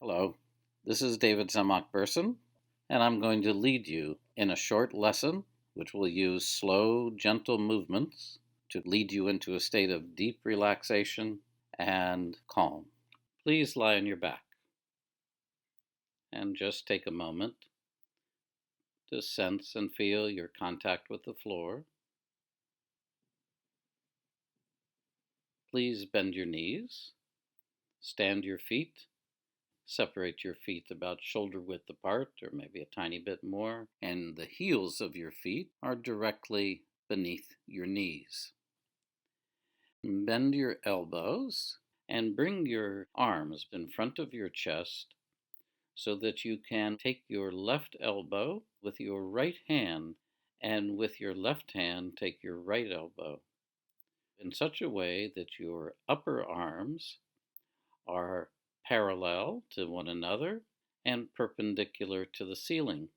Hello, this is David zemach-bersin, and I'm going to lead you in a short lesson which will use slow, gentle movements to lead you into a state of deep relaxation and calm. Please lie on your back and just take a moment to sense and feel your contact with the floor. Please bend your knees, stand your feet. Separate your feet about shoulder width apart, or maybe a tiny bit more, and the heels of your feet are directly beneath your knees. Bend your elbows and bring your arms in front of your chest so that you can take your left elbow with your right hand, and with your left hand take your right elbow in such a way that your upper arms are parallel to one another and perpendicular to the ceiling.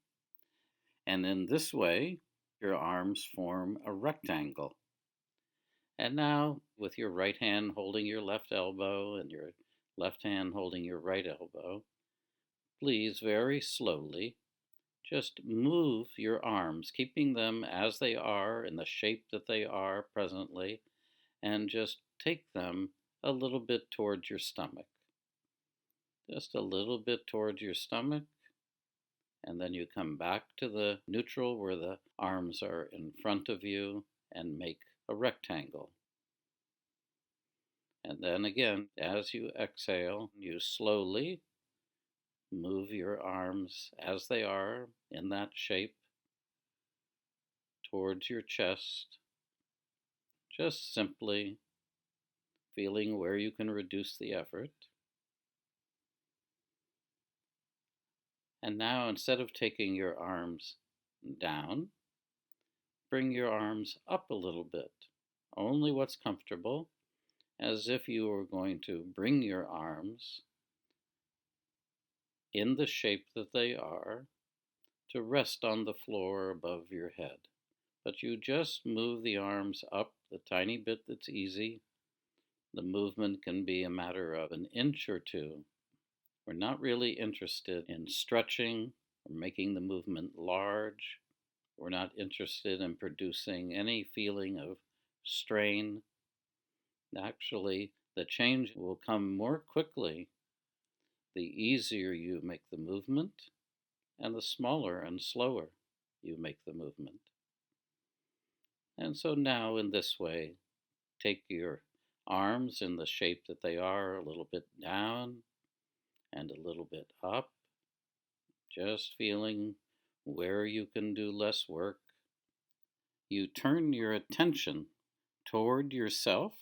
And in this way, your arms form a rectangle. And now, with your right hand holding your left elbow and your left hand holding your right elbow, please very slowly just move your arms, keeping them as they are in the shape that they are presently, and just take them a little bit towards your stomach. Just a little bit towards your stomach, and then you come back to the neutral where the arms are in front of you and make a rectangle. And then again, as you exhale, you slowly move your arms as they are in that shape towards your chest, just simply feeling where you can reduce the effort. And now, instead of taking your arms down, bring your arms up a little bit, only what's comfortable, as if you were going to bring your arms in the shape that they are to rest on the floor above your head. But you just move the arms up the tiny bit that's easy. The movement can be a matter of an inch or two. We're not really interested in stretching or making the movement large. We're not interested in producing any feeling of strain. Actually, the change will come more quickly the easier you make the movement and the smaller and slower you make the movement. And so now, in this way, take your arms in the shape that they are, a little bit down and a little bit up, just feeling where you can do less work. You turn your attention toward yourself,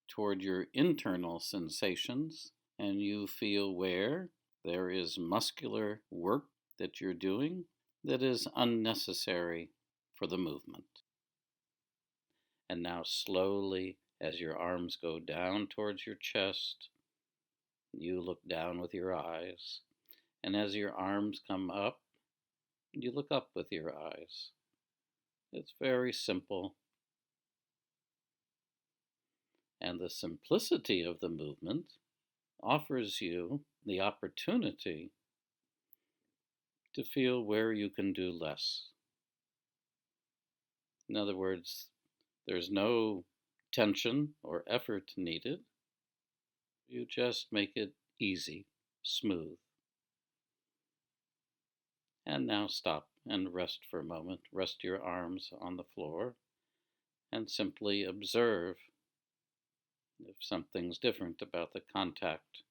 toward your internal sensations, and you feel where there is muscular work that you're doing that is unnecessary for the movement. And now slowly, as your arms go down towards your chest, you look down with your eyes. And as your arms come up, you look up with your eyes. It's very simple. And the simplicity of the movement offers you the opportunity to feel where you can do less. In other words, there's no tension or effort needed. You just make it easy, smooth. And now stop and rest for a moment. Rest your arms on the floor and simply observe if something's different about the contact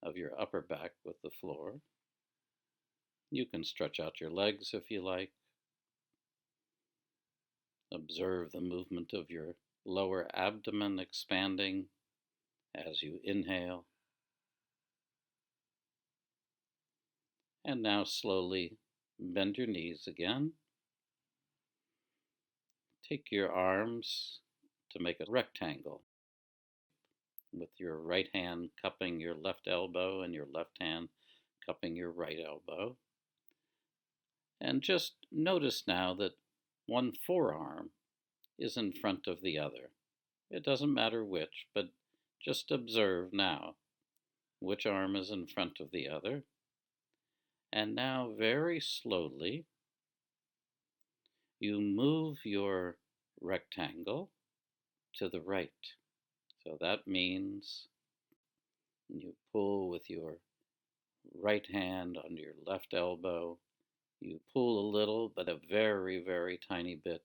of your upper back with the floor. You can stretch out your legs if you like. Observe the movement of your lower abdomen expanding as you inhale. And now slowly bend your knees again. Take your arms to make a rectangle, with your right hand cupping your left elbow and your left hand cupping your right elbow. And just notice now that one forearm is in front of the other. It doesn't matter which, but just observe now which arm is in front of the other. And now very slowly, you move your rectangle to the right. So that means you pull with your right hand on your left elbow. You pull a little, but a very, very tiny bit,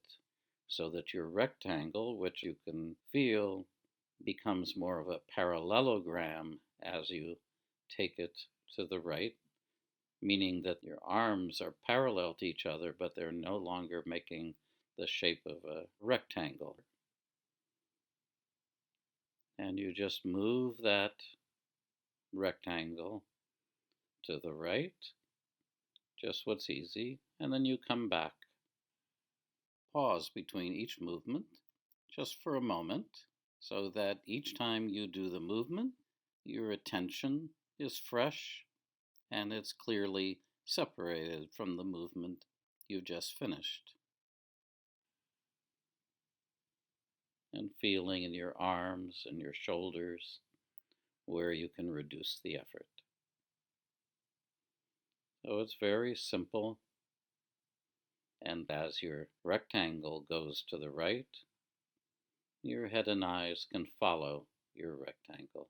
so that your rectangle, which you can feel, becomes more of a parallelogram as you take it to the right, meaning that your arms are parallel to each other, but they're no longer making the shape of a rectangle. And you just move that rectangle to the right, just what's easy, and then you come back. Pause between each movement, just for a moment, so that each time you do the movement, your attention is fresh and it's clearly separated from the movement you just finished. And feeling in your arms and your shoulders where you can reduce the effort. So it's very simple. And as your rectangle goes to the right, your head and eyes can follow your rectangle.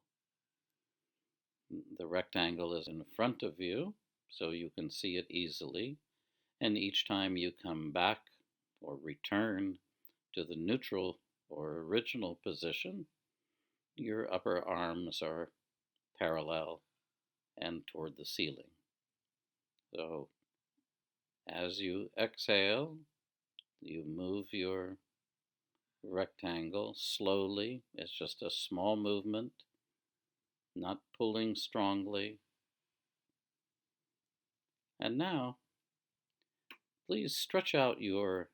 The rectangle is in front of you, so you can see it easily. And each time you come back or return to the neutral or original position, your upper arms are parallel and toward the ceiling. So as you exhale, you move your rectangle slowly. It's just a small movement, not pulling strongly. And now, please stretch out your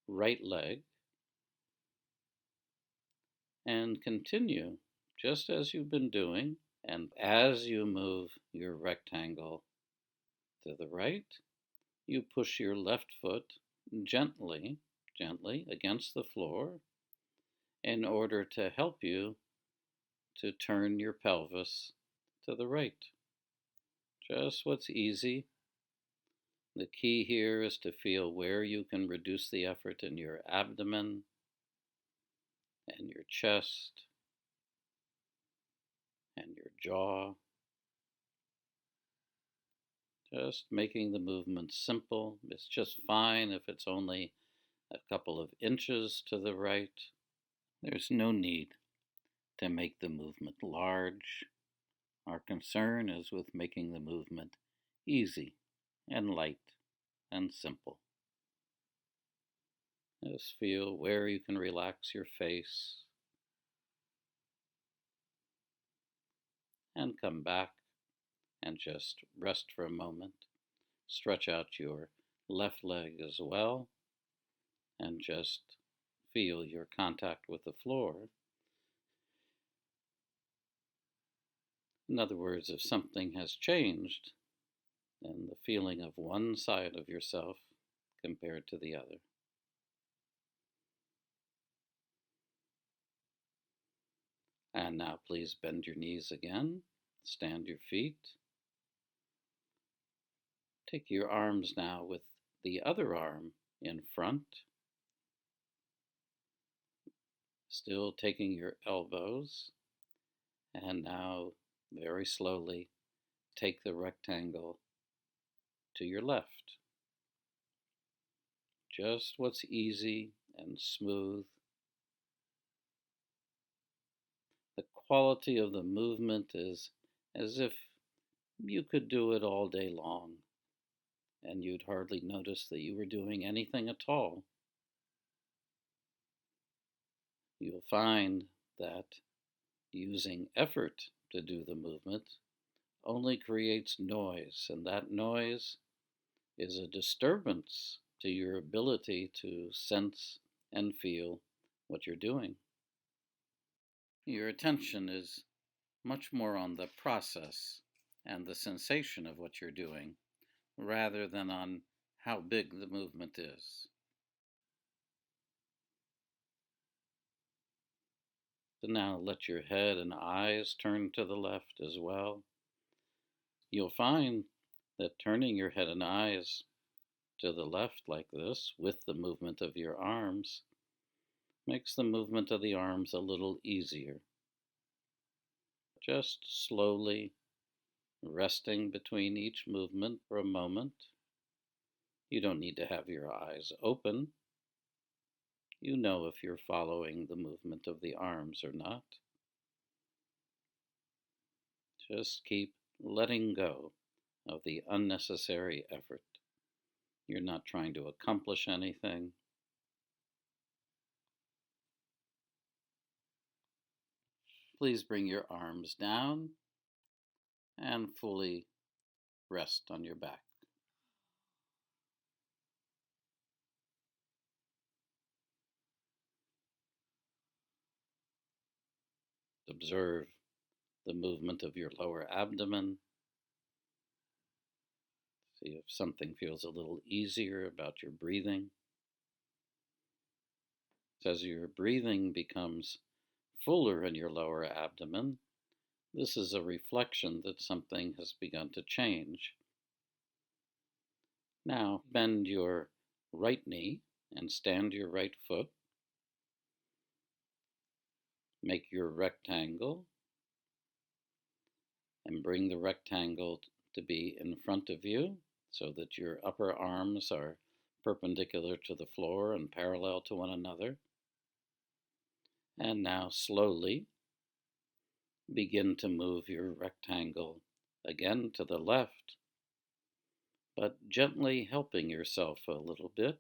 right leg and continue just as you've been doing. And as you move your rectangle to the right, you push your left foot gently against the floor in order to help you to turn your pelvis to the right. Just what's easy. The key here is to feel where you can reduce the effort in your abdomen and your chest and your jaw. Just making the movement simple. It's just fine if it's only a couple of inches to the right. There's no need to make the movement large. Our concern is with making the movement easy and light and simple. Just feel where you can relax your face and come back and just rest for a moment. Stretch out your left leg as well and just feel your contact with the floor. In other words, if something has changed, then the feeling of one side of yourself compared to the other. And now please bend your knees again, stand your feet. Take your arms now with the other arm in front, still taking your elbows, and now very slowly take the rectangle to your left. Just what's easy and smooth. The quality of the movement is as if you could do it all day long, and you'd hardly notice that you were doing anything at all. You'll find that using effort to do the movement only creates noise, and that noise is a disturbance to your ability to sense and feel what you're doing. Your attention is much more on the process and the sensation of what you're doing, rather than on how big the movement is. So now let your head and eyes turn to the left as well. You'll find that turning your head and eyes to the left like this with the movement of your arms makes the movement of the arms a little easier. Just slowly resting between each movement for a moment. You don't need to have your eyes open. You know if you're following the movement of the arms or not. Just keep letting go of the unnecessary effort. You're not trying to accomplish anything. Please bring your arms down and fully rest on your back. Observe the movement of your lower abdomen. See if something feels a little easier about your breathing. As your breathing becomes fuller in your lower abdomen, this is a reflection that something has begun to change. Now bend your right knee and stand your right foot. Make your rectangle and bring the rectangle to be in front of you so that your upper arms are perpendicular to the floor and parallel to one another. And now slowly begin to move your rectangle again to the left, but gently helping yourself a little bit,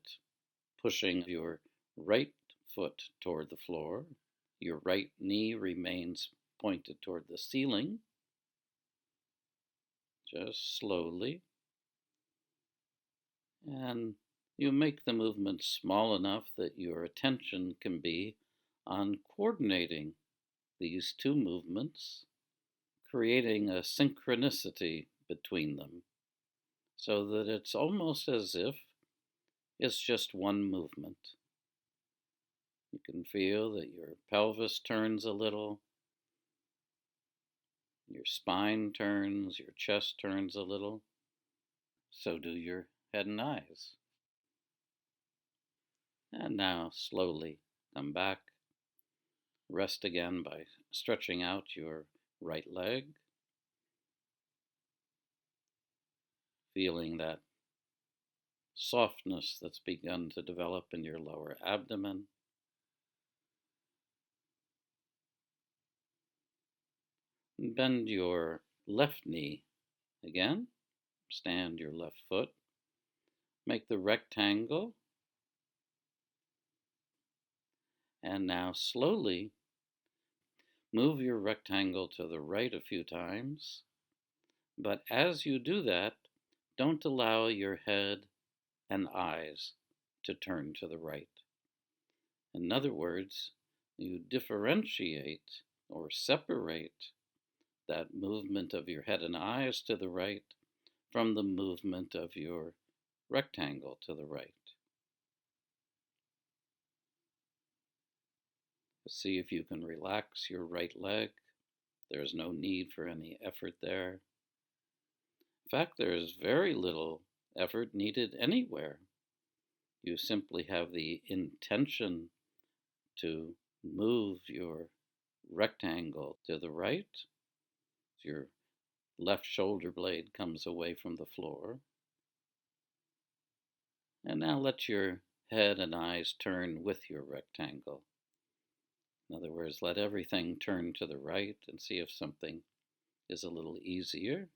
pushing your right foot toward the floor. Your right knee remains pointed toward the ceiling. Just slowly. And you make the movement small enough that your attention can be on coordinating these two movements, creating a synchronicity between them, so that it's almost as if it's just one movement. You can feel that your pelvis turns a little, your spine turns, your chest turns a little, so do your head and eyes. And now slowly come back. Rest again by stretching out your right leg, feeling that softness that's begun to develop in your lower abdomen. Bend your left knee again. Stand your left foot. Make the rectangle. And now slowly move your rectangle to the right a few times. But as you do that, don't allow your head and eyes to turn to the right. In other words, you differentiate or separate that movement of your head and eyes to the right from the movement of your rectangle to the right. See if you can relax your right leg. There's no need for any effort there. In fact, there is very little effort needed anywhere. You simply have the intention to move your rectangle to the right. Your left shoulder blade comes away from the floor. And now let your head and eyes turn with your rectangle. In other words, let everything turn to the right and see if something is a little easier.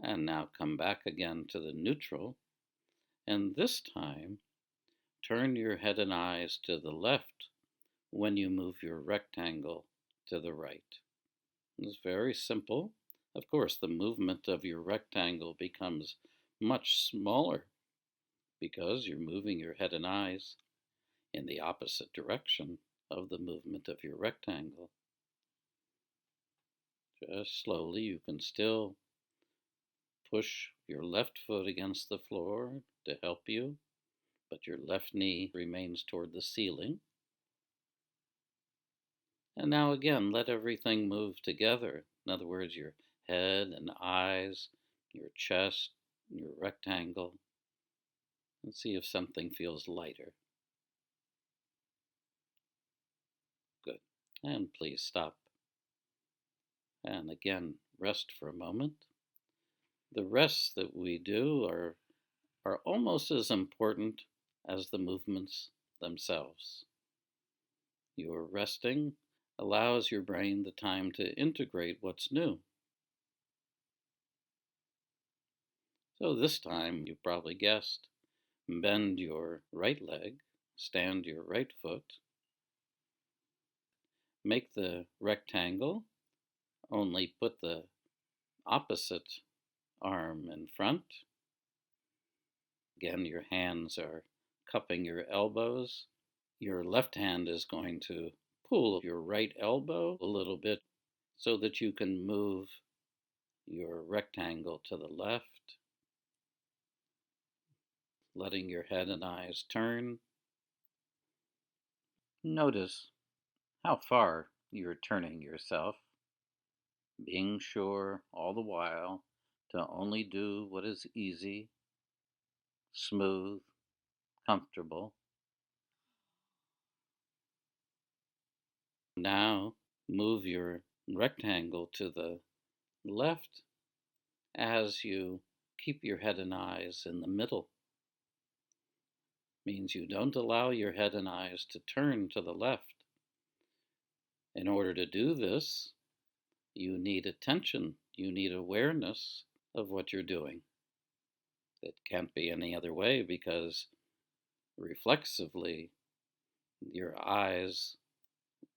And now come back again to the neutral. And this time, turn your head and eyes to the left when you move your rectangle to the right. It's very simple. Of course, the movement of your rectangle becomes much smaller because you're moving your head and eyes in the opposite direction of the movement of your rectangle. Just slowly, you can still push your left foot against the floor to help you, but your left knee remains toward the ceiling. And now again, let everything move together. In other words, your head and eyes, your chest, your rectangle. And see if something feels lighter. Good. And please stop. And again, rest for a moment. The rests that we do are almost as important as the movements themselves. Your resting allows your brain the time to integrate what's new. So this time, you probably guessed, bend your right leg, stand your right foot, make the rectangle, only put the opposite arm in front. Again, your hands are cupping your elbows. Your left hand is going to pull your right elbow a little bit so that you can move your rectangle to the left, letting your head and eyes turn. Notice how far you're turning yourself, being sure all the while to only do what is easy, smooth, comfortable. Now move your rectangle to the left as you keep your head and eyes in the middle. Means you don't allow your head and eyes to turn to the left. In order to do this, you need attention, you need awareness of what you're doing. It can't be any other way because reflexively your eyes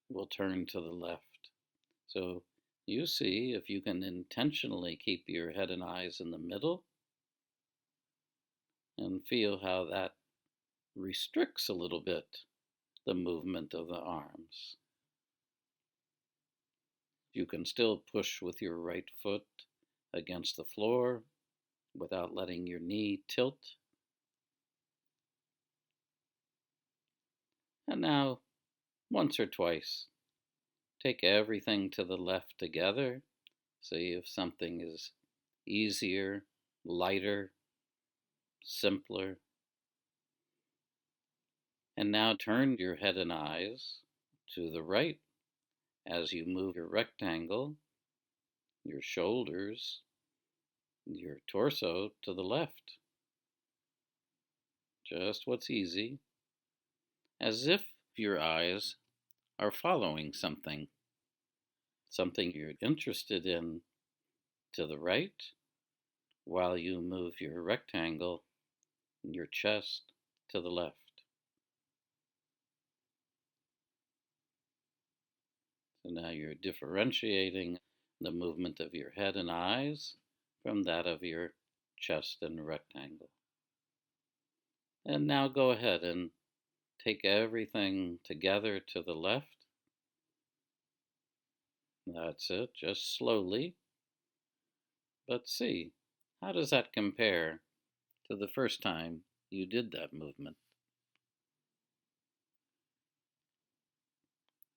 will turn to the left. So you see if you can intentionally keep your head and eyes in the middle and feel how that restricts a little bit the movement of the arms. You can still push with your right foot against the floor without letting your knee tilt. And now, once or twice, take everything to the left together. See if something is easier, lighter, simpler. And now turn your head and eyes to the right as you move your rectangle, your shoulders, your torso to the left. Just what's easy, as if your eyes are following something you're interested in to the right, while you move your rectangle and your chest to the left. So now you're differentiating the movement of your head and eyes from that of your chest and rectangle. And now go ahead and take everything together to the left. That's it, just slowly. But see, how does that compare to the first time you did that movement?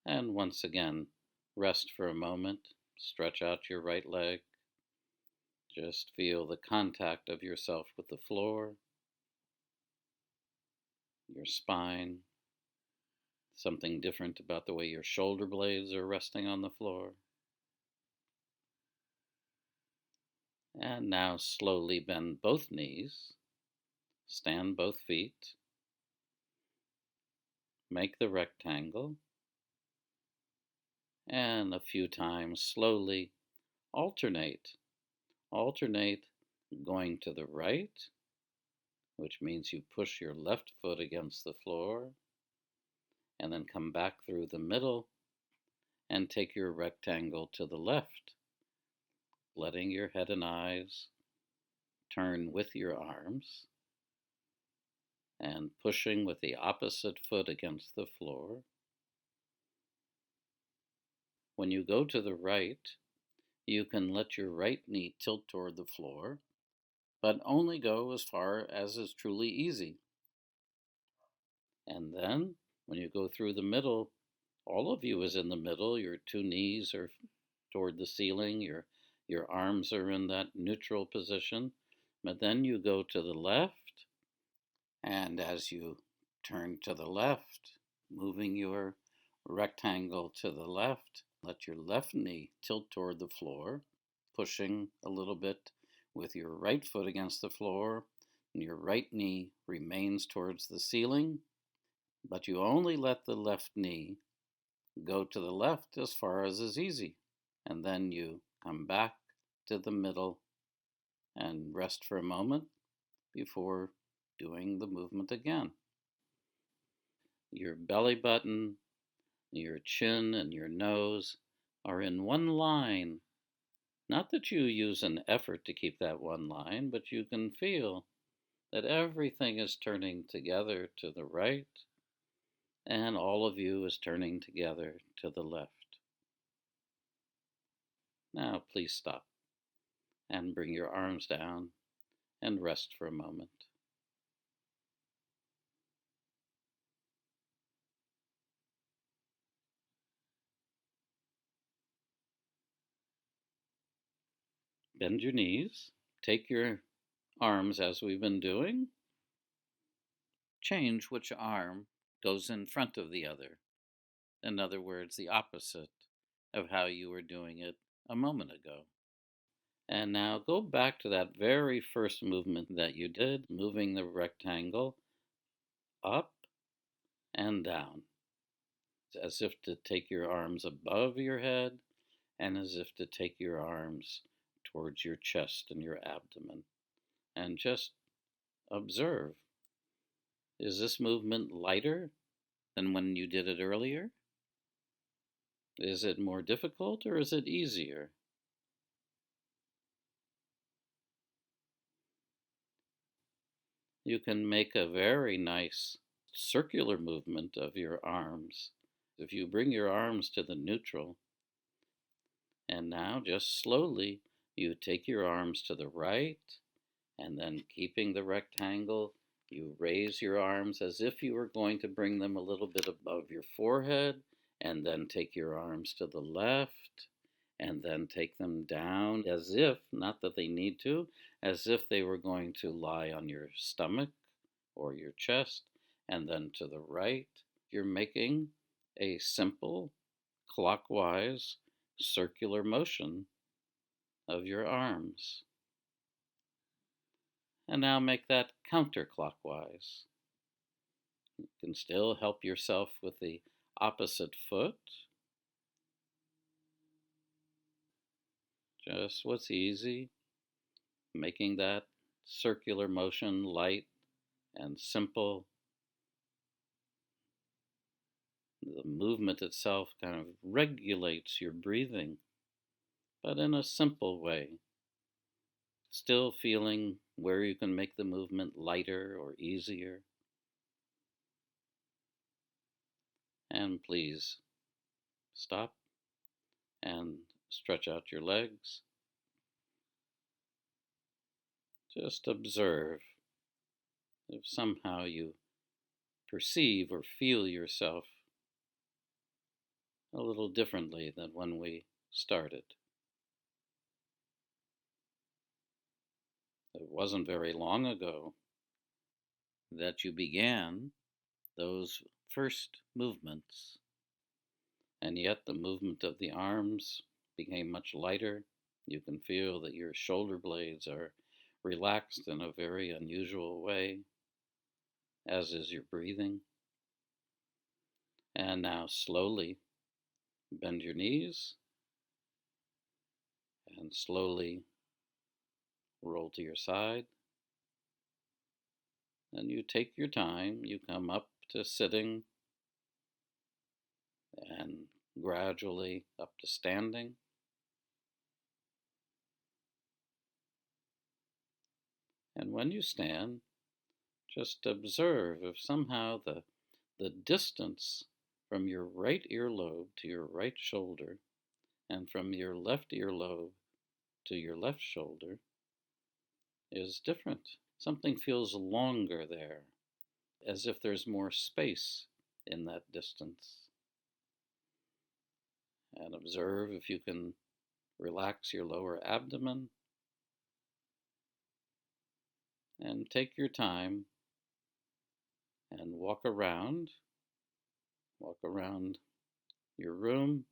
And once again, rest for a moment, stretch out your right leg. Just feel the contact of yourself with the floor, your spine, something different about the way your shoulder blades are resting on the floor. And now slowly bend both knees, stand both feet, make the rectangle, and a few times slowly alternate going to the right, which means you push your left foot against the floor, and then come back through the middle and take your rectangle to the left, letting your head and eyes turn with your arms and pushing with the opposite foot against the floor. When you go to the right, you can let your right knee tilt toward the floor, but only go as far as is truly easy. And then, when you go through the middle, All of you is in the middle. Your two knees are toward the ceiling. Your arms are in that neutral position. But then you go to the left, and as you turn to the left, moving your rectangle to the left, let your left knee tilt toward the floor, pushing a little bit with your right foot against the floor, and your right knee remains towards the ceiling, but you only let the left knee go to the left as far as is easy. And then you come back to the middle and rest for a moment before doing the movement again. Your belly button, your chin, and your nose are in one line. Not that you use an effort to keep that one line, but you can feel that everything is turning together to the right, and all of you is turning together to the left. Now please stop and bring your arms down and rest for a moment. Bend your knees. Take your arms as we've been doing. Change which arm goes in front of the other. In other words, the opposite of how you were doing it a moment ago. And now go back to that very first movement that you did, moving the rectangle up and down, as if to take your arms above your head and as if to take your arms towards your chest and your abdomen. And just observe, is this movement lighter than when you did it earlier? Is it more difficult or is it easier? You can make a very nice circular movement of your arms. If you bring your arms to the neutral, and now just slowly you take your arms to the right, and then keeping the rectangle, you raise your arms as if you were going to bring them a little bit above your forehead, and then take your arms to the left, and then take them down as if, not that they need to, as if they were going to lie on your stomach or your chest, and then to the right. You're making a simple clockwise circular motion of your arms. And now make that counterclockwise. You can still help yourself with the opposite foot. Just what's easy, making that circular motion light and simple. The movement itself kind of regulates your breathing, but in a simple way. Still feeling where you can make the movement lighter or easier. And please stop and stretch out your legs. Just observe if somehow you perceive or feel yourself a little differently than when we started. It wasn't very long ago that you began those first movements, and yet the movement of the arms became much lighter. You can feel that your shoulder blades are relaxed in a very unusual way, as is your breathing. And now slowly bend your knees and slowly roll to your side. And you take your time, you come up to sitting and gradually up to standing. And when you stand, just observe if somehow the distance from your right earlobe to your right shoulder and from your left earlobe to your left shoulder is different. Something feels longer there, as if there's more space in that distance. and observe if you can relax your lower abdomen, and take your time and walk around your room,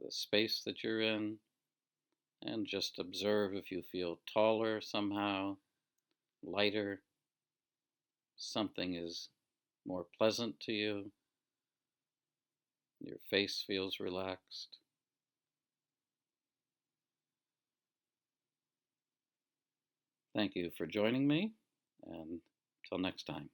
the space that you're in, and just observe if you feel taller somehow, lighter, something is more pleasant to you, your face feels relaxed. Thank you for joining me, and till next time.